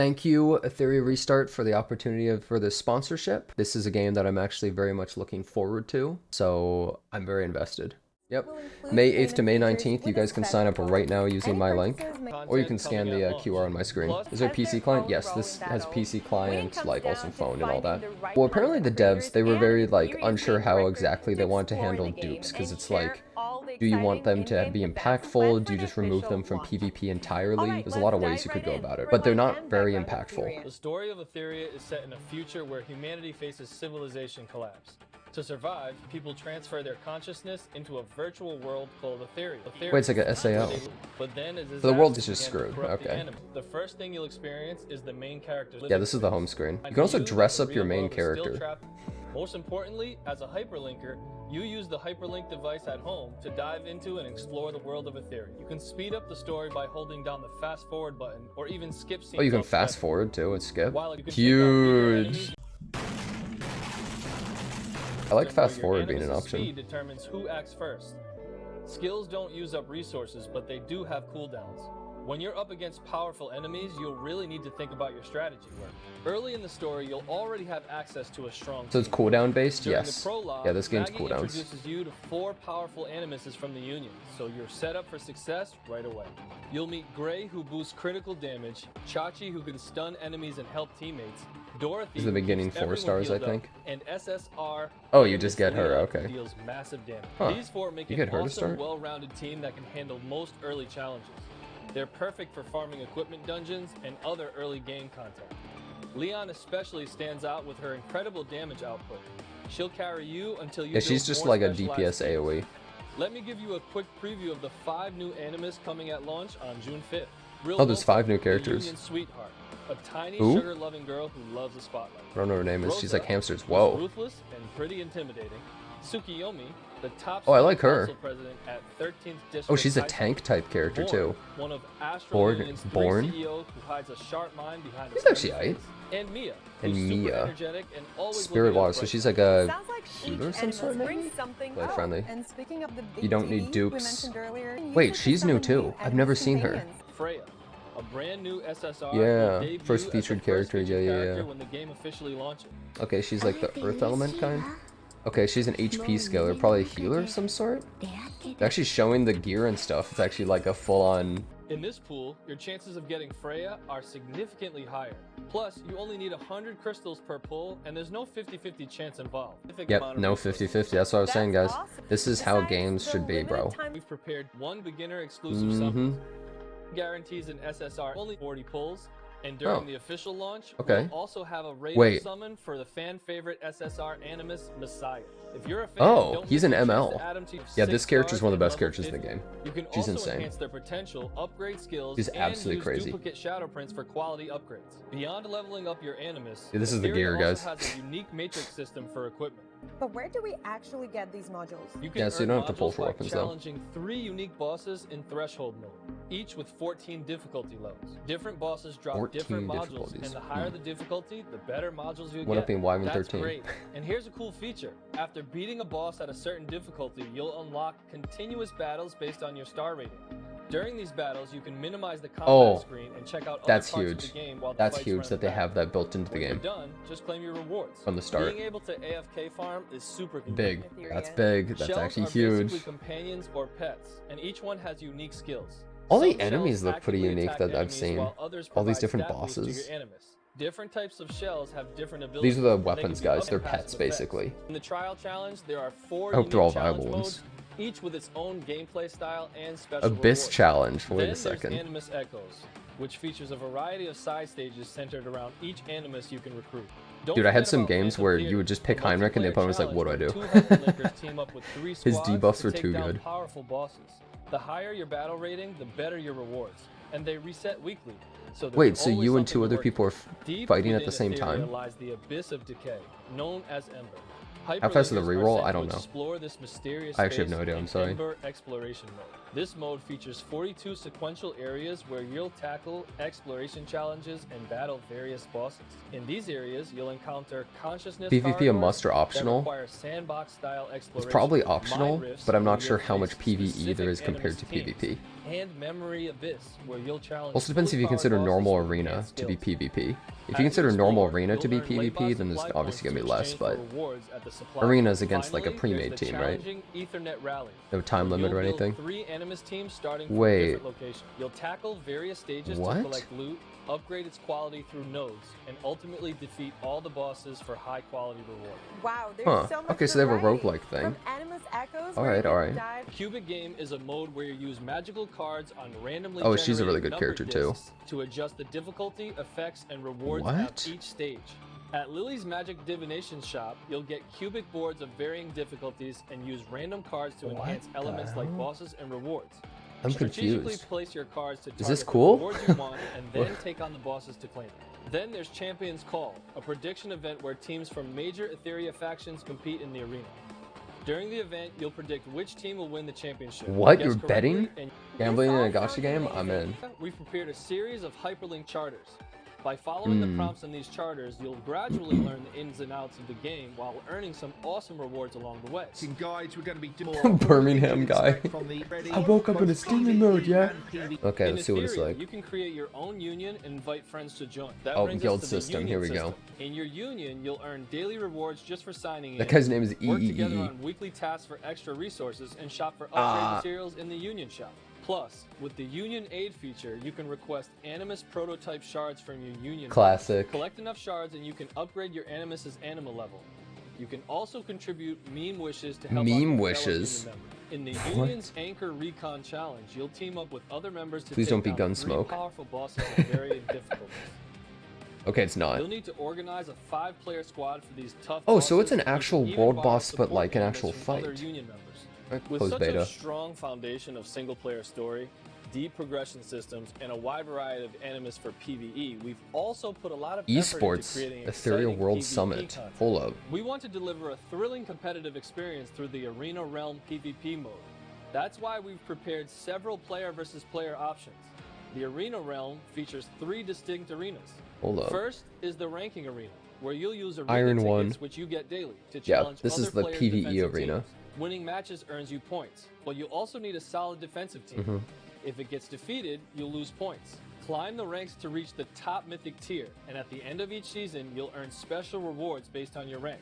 Thank you, ETHERIA Restart, for the opportunity for this sponsorship. This is a game that I'm actually very much looking forward to, so I'm very invested. Yep. May 8th to May 19th, you guys can sign up right now using my link, or you can scan the QR on my screen. Is there a PC client? Yes, this has PC client, like also phone and all that. Well, apparently the devs, they were very like unsure how exactly they want to handle dupes, because it's like, do you want them to be impactful? Do you just remove them from PvP entirely? There's a lot of ways you could go about it, but they're not very impactful. The story of ETHERIA is set in a future where humanity faces civilization collapse. To survive, people transfer their consciousness into a virtual world called ETHERIA. Wait, it's like a SAO. But then so the world is just screwed. Okay. The first thing you'll experience is the main character. Yeah, this is the home screen. You can also dress up your main character. Most importantly, as a hyperlinker, you use the hyperlink device at home to dive into and explore the world of ETHERIA. You can speed up the story by holding down the fast forward button, or even skip scenes. Oh, you can fast forward too and skip? Huge! I like fast forward being an option. Speed determines who acts first. Skills don't use up resources, but they do have cooldowns. When you're up against powerful enemies, you'll really need to think about your strategy work. Early in the story, you'll already have access to a strong team. So it's cooldown based? During yes. The prologue, yeah, this game's Maggie cooldowns. Introduces you to 4 powerful animuses from the Union, so you're set up for success right away. You'll meet Gray, who boosts critical damage, Chachi, who can stun enemies and help teammates, Dorothy, this is the beginning 4 stars, I think. And SSR. Oh, you just get her, okay. Deals massive damage. Huh. These 4 make an awesome, well-rounded team that can handle most early challenges. They're perfect for farming equipment dungeons and other early game content. Leon especially stands out with her incredible damage output. She'll carry you until you. Yeah, she's just like a DPS AoE. Let me give you a quick preview of the 5 new animes coming at launch on June 5th. Oh, there's 5 new characters. Union Sweetheart, a tiny sugar-loving girl who loves the spotlight. I don't know her name is. Rosa, she's like hamsters. Whoa. Ruthless and pretty intimidating. Tsukiyomi, the top I like her. president at 13th District. Oh, she's a tank type character too. One of Born. CEO who hides a sharp mind behind she's actually aight. And Mia. Spirit Water, so she's like a healer of some sort, maybe? Play friendly. You don't need dupes. Wait, she's new too. I've never seen her. Freya, a brand new SSR. Yeah, first featured character. Yeah. When the game officially launches. Okay, she's like the earth element kind. Okay, she's an HP scaler, probably a healer of some sort. They're actually showing the gear and stuff. It's actually like a full-on. In this pool, your chances of getting Freya are significantly higher. Plus, you only need 100 crystals per pull, and there's no 50-50 chance involved. Yep, no 50-50. That's what I was saying, guys. This is how games should be, bro. We've prepared 1 beginner exclusive summon. Guarantees an SSR only 40 pulls. And during the official launch, we'll also have a raid summon for the fan favorite SSR Animus Messiah. If you're a fan, he's an ML. Yeah, this character is one of the best characters in the game. She's insane. Enhance their potential, upgrade skills, she's absolutely crazy. Duplicate shadow prints for quality upgrades. Beyond leveling up your Animus, this is the gear, guys. Has a unique matrix system for equipment. But where do we actually get these modules? So you don't have to pull for weapons though. Challenging 3 unique bosses in Threshold mode, each with 14 difficulty levels. Different bosses drop different modules, and the higher the difficulty, the better modules you get. Went up being Wyvern 13. That's great. And here's a cool feature: after beating a boss at a certain difficulty, you'll unlock continuous battles based on your star rating. During these battles, you can minimize the combat screen and check out other parts of the game while the That's huge that they have that built into the game. When you're done, just claim your rewards. From the start. Being able to AFK farm is super big. That's big. That's Shells actually are huge. basically companions or pets, and each one has unique skills. All the enemies look pretty unique that I've seen. All these different bosses. Different types of shells have different abilities. These are the weapons, guys. They're pets, basically. In the trial challenge, there are 4 I hope they're all challenge viable modes, ones. each with its own gameplay style and special Abyss rewards. challenge. Wait Then a second. there's Animus Echoes, which features a variety of side stages centered around each Animus you can recruit. Dude, I had some games where you would just pick Heinrich and the opponent was like, what do I do? His debuffs were too good. Powerful bosses. The higher your battle rating, the better your rewards, and they reset weekly. So wait, so you and 2 other people are fighting at the same time? Lies the abyss of decay, known as Ember. How fast is the reroll? I don't know. Explore this mysterious I actually have no idea. I'm sorry. Ember exploration mode. This mode features 42 sequential areas where you'll tackle exploration challenges and battle various bosses. In these areas, you'll encounter consciousness PvP a must or optional? Sandbox-style exploration. It's probably optional, but I'm not sure how much PvE there is compared to PvP. and Memory Abyss, where you'll challenge. Also depends if you consider normal arena to be PvP. If you consider normal arena to be PvP, then there's obviously gonna be less, but arena is against like a pre-made team, right? Ethernet rally. No time limit or anything. 3 Animus teams starting from Wait. different locations. You'll tackle various stages What? to collect loot, upgrade its quality through nodes, and ultimately defeat all the bosses for high quality reward. Wow, there's Huh. so much Okay, so they have a variety. roguelike thing. From Animus Echoes, Alright, where you alright. can dive- Cubic Game is a mode where you use magical cards on randomly Oh, she's a really generated good character, numbered too. discs to adjust the difficulty, effects, and rewards What? at each stage. At Lily's Magic Divination Shop, you'll get cubic boards of varying difficulties and use random cards to enhance the elements like hell? bosses and rewards. I'm Strategically confused. place your cards to Is this target the cool? rewards you want and then take on the bosses to claim them. Then there's Champion's Call, a prediction event where teams from major ETHERIA factions compete in the arena. During the event, you'll predict which team will win the championship. What? Guess You're correctly, betting? and Gambling in a This all gacha sounds game? I'm in. we've prepared a series of hyperlink charters. By following the prompts in these charters, you'll gradually learn the ins and outs of the game while earning some awesome rewards along the way. Guides, we're going to be doing Birmingham guy. I woke up in a steaming mood, yeah? Okay, In let's see what it's Ethereum, like. You can create your own union and invite friends to join. That Oh, brings guild us to the system, union here we go. system. In your union, you'll earn daily rewards just for signing That in. guy's name is Work together EEE. on weekly tasks for extra resources and shop for upgrade Ah. materials in the union shop. Plus, with the Union Aid feature, you can request Animus prototype shards from your union. Classic. Collect enough shards and you can upgrade your Animus's animal level. You can also contribute meme wishes to help out Meme your fellow wishes? union members. In the Union's Anchor Recon Challenge, you'll team up with other members to Please take don't be down 3 Gunsmoke. powerful bosses of varying difficulties. Okay, it's not. You'll need to organize a 5-player squad for these tough Oh, so it's bosses. an You can actual even world borrow boss, but support like an animus actual from other fight. union members. With Closed such beta. a strong foundation of single-player story, deep progression systems, and a wide variety of animus for PvE, we've also put a lot of effort into Esports, creating Ethereal exciting World PvP Summit. content. Hold up. We want to deliver a thrilling competitive experience through the Arena Realm PvP mode. That's why we've prepared several player versus player options. The Arena Realm features 3 distinct arenas. Hold up. First is the ranking arena, where you'll use arena Iron tickets, one. which you get daily, to Yeah, challenge this other is the players' PvE defensive arena. teams. Winning matches earns you points, but you also need a solid defensive team. If it gets defeated, you'll lose points. Climb the ranks to reach the top mythic tier, and at the end of each season, you'll earn special rewards based on your rank.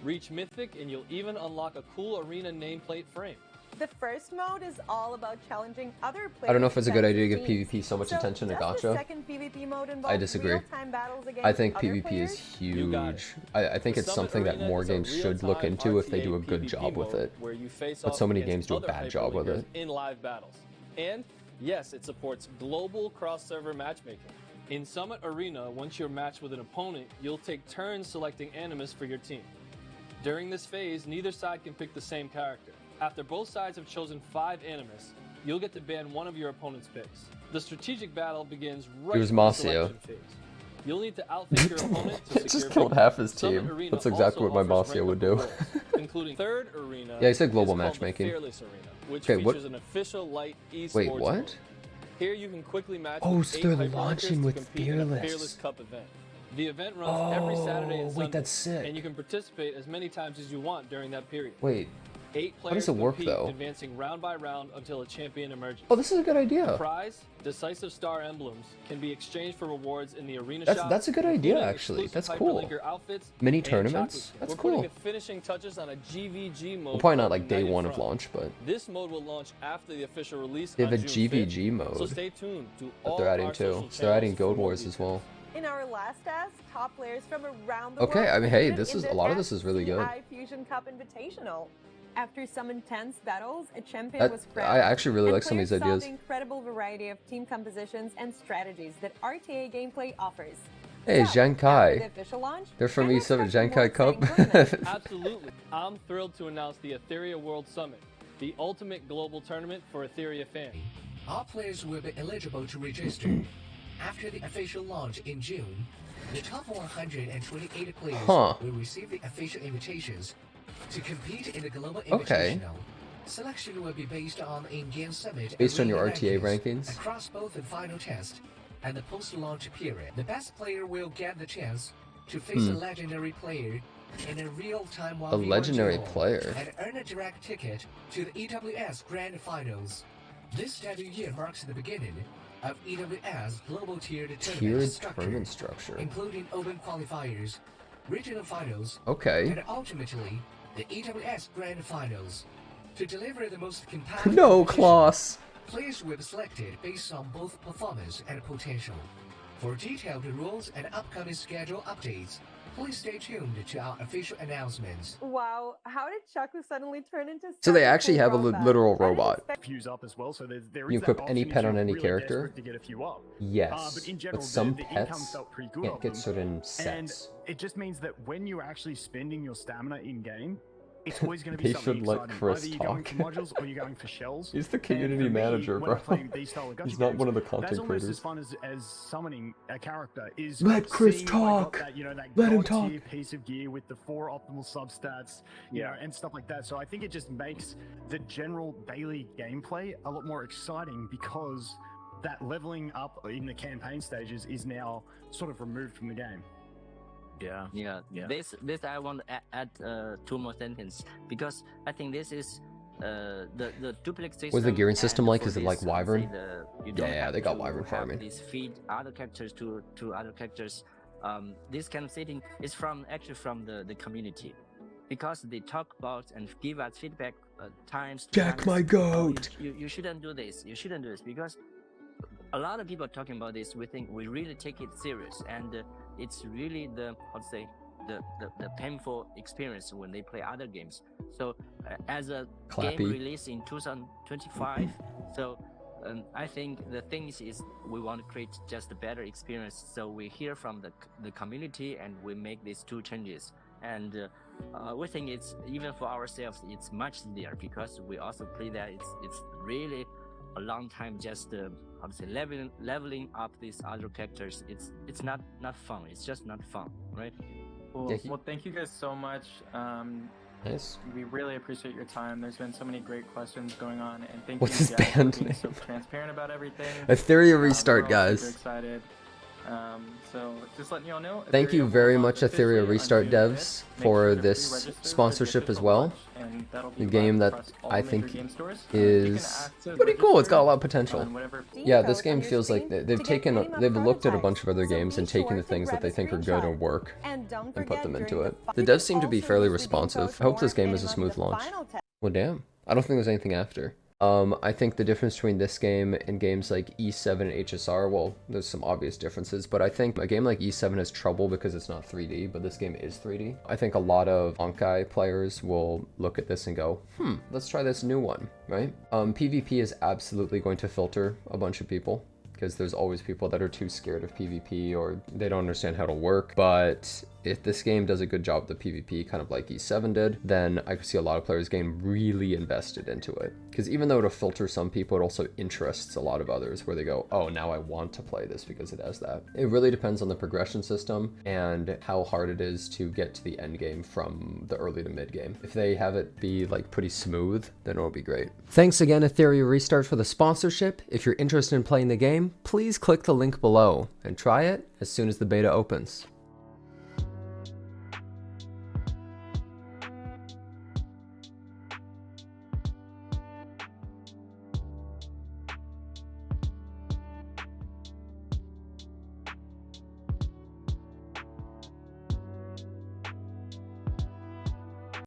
Reach mythic, and you'll even unlock a cool arena nameplate frame. The first mode is all about challenging other players. I don't know if it's a good idea to give teams. PvP so much attention to does the gacha. second PvP mode involve I disagree. real-time battles against I think other PvP players? is You got huge. I think The it's Summit something that Arena more is a games should look real-time into if they do a RTA good PvP job with mode it. where you face But off so many against games do a other bad job with hyperlinkers it. in live battles. And yes, it supports global cross-server matchmaking. In Summit Arena, once you're matched with an opponent, you'll take turns selecting Animus for your team. During this phase, neither side can pick the same character. After both sides have chosen 5 Animus, you'll get to ban one of your opponent's picks. The strategic battle begins right Here's from the Masio. selection phase. You'll need to outthink your opponent to Just secure killed victory. half his Summit team. Arena That's exactly also what my offers Masio would do. ranked rewards, including third arena. Yeah, he said global is called the matchmaking. Fearless Arena, which Okay, what- features an official light esports Wait, mode. what? Here you can quickly match Oh, with so 8 they're hyperlinkers launching to with compete in a Fearless. Fearless Cup event. The event runs every Saturday and Oh, Sunday, wait, that's sick. and you can participate as many times as you want during that period. Wait. 8 How players does it work, compete, though? advancing round by round until a champion emerges. Oh, this is a good idea. Prize, decisive star emblems, can be exchanged for rewards in the arena That's- shop. that's a good idea, including actually. exclusive That's cool. hyperlinker outfits Mini and tournaments? chocolate. That's We're cool. putting the finishing touches on a GVG mode. Well, probably not called like day United 1 of Front. launch, but This mode will launch after the official release. they have on a June GVG 5th. So mode stay tuned to that all they're adding our too. social So they're adding channels for Guild more Wars as well. In our last task, top players from around the Okay, world I mean, hey, competed this in is the a lot of this is really good. FCI Fusion Cup Invitational. After some intense battles, a champion was crowned. I actually really and like some of these players saw ideas. the incredible variety of team compositions and strategies that RTA gameplay offers. Hey, So, Zhang after Kai. the official launch, They're from I'm E7 expecting Zhang Kai more Cup. exciting tournaments. Absolutely. I'm thrilled to announce the ETHERIA World Summit, the ultimate global tournament for ETHERIA fans. All players will be eligible to register. After the official launch in June, the top 128 players will receive the official invitations to compete in the Global Okay. Invitational. Selection will be based on in-game summit Based on arena your RTA rankings? across both the final test and the post-launch period. The best player will get the chance to face a legendary player in a real-time 1v1 legendary duel player? and earn a direct ticket to the EWS Grand Finals. This debut year marks the beginning of EWS global tiered Tiered tournament tournament structure. including open qualifiers, regional finals, Okay. and ultimately the EWS Grand Finals. To deliver the most competitive No, competition, Klaus. players will be selected based on both performance and potential. For detailed rules and upcoming schedule updates, please stay tuned to our official announcements. Wow, how did Chaku suddenly turn into So they such a actually cool have a robot? literal I didn't robot. expect- Fuse up as well, so there You is that equip any option pet if on you're any really character. desperate to get a few up. Yes, But in general, but some the income pets felt pretty good can't off get them. certain And sets. it just means that when you're actually spending your stamina in game, it's always going to be They something should let exciting. Chris Either you're going talk. for modules or you're going for shells. He's the And community for me, manager, when I bro. play these style of gacha He's not games, one of the that's content almost creators. as fun as summoning a character. Is Let Chris seeing if I got talk. that, that Let him god tier talk. piece of gear with the 4 optimal substats, you know, and stuff like that. So I think it just makes the general daily gameplay a lot more exciting because that leveling up in the campaign stages is now sort of removed from the game. Yeah. This I want to add 2 more sentences because I think this is the duplex system. What's the gearing system and like? for Is it this, like Wyvern? You don't Yeah, have they got to Wyvern have farming. These feed other characters to other characters. This kind of setting is actually from the community because they talk about and give us feedback times. to Jack, times, my "Oh, goat." you shouldn't do this. You shouldn't do this because a lot of people are talking about this. We think we really take it serious, and it's really the painful experience when they play other games. So as a Clappy. game release in 2025, so I think the thing is we want to create just a better experience. So we hear from the community and we make these 2 changes. And we think it's even for ourselves, it's much easier because we also play that. It's really a long time just leveling up these other characters. It's not fun. It's just not fun, right? Cool. Yeah, Well, thank you guys so much. Nice. We really appreciate your time. There's been so many great questions going on, and thank What's you his guys band for being name? so transparent about everything. ETHERIA restart, We're all super guys. excited. So just letting you all know. Thank you Ethereum very will much, launch ETHERIA officially on Restart June devs 5th. Make for sure to this pre-register for the sponsorship as official well. launch, and that'll be The game live that across all I major think game stores. You can is ask to pretty cool. It's got a lot of register potential. on whatever Yeah, this Code game on your feels like screen they've to get taken, game of they've looked at a prototypes. bunch of other So games and be taken sure the to things that grab they a think are good screenshot. and work And don't and put forget, them into during it. the It does seem to be also fairly use redeem responsive. code I hope this for game is a Anima smooth the launch. final test. Well, damn. I don't think there's anything after. I think the difference between this game and games like E7 and HSR, well, there's some obvious differences, but I think a game like E7 has trouble because it's not 3D, but this game is 3D. I think a lot of Honkai players will look at this and go, let's try this new one, right? PvP is absolutely going to filter a bunch of people, because there's always people that are too scared of PvP or they don't understand how to work. But if this game does a good job with the PvP, kind of like E7 did, then I could see a lot of players getting really invested into it. Because even though it'll filter some people, it also interests a lot of others where they go, oh, now I want to play this because it has that. It really depends on the progression system and how hard it is to get to the end game from the early to mid game. If they have it be like pretty smooth, then it'll be great. Thanks again, ETHERIA Restart, for the sponsorship. If you're interested in playing the game, please click the link below and try it as soon as the beta opens.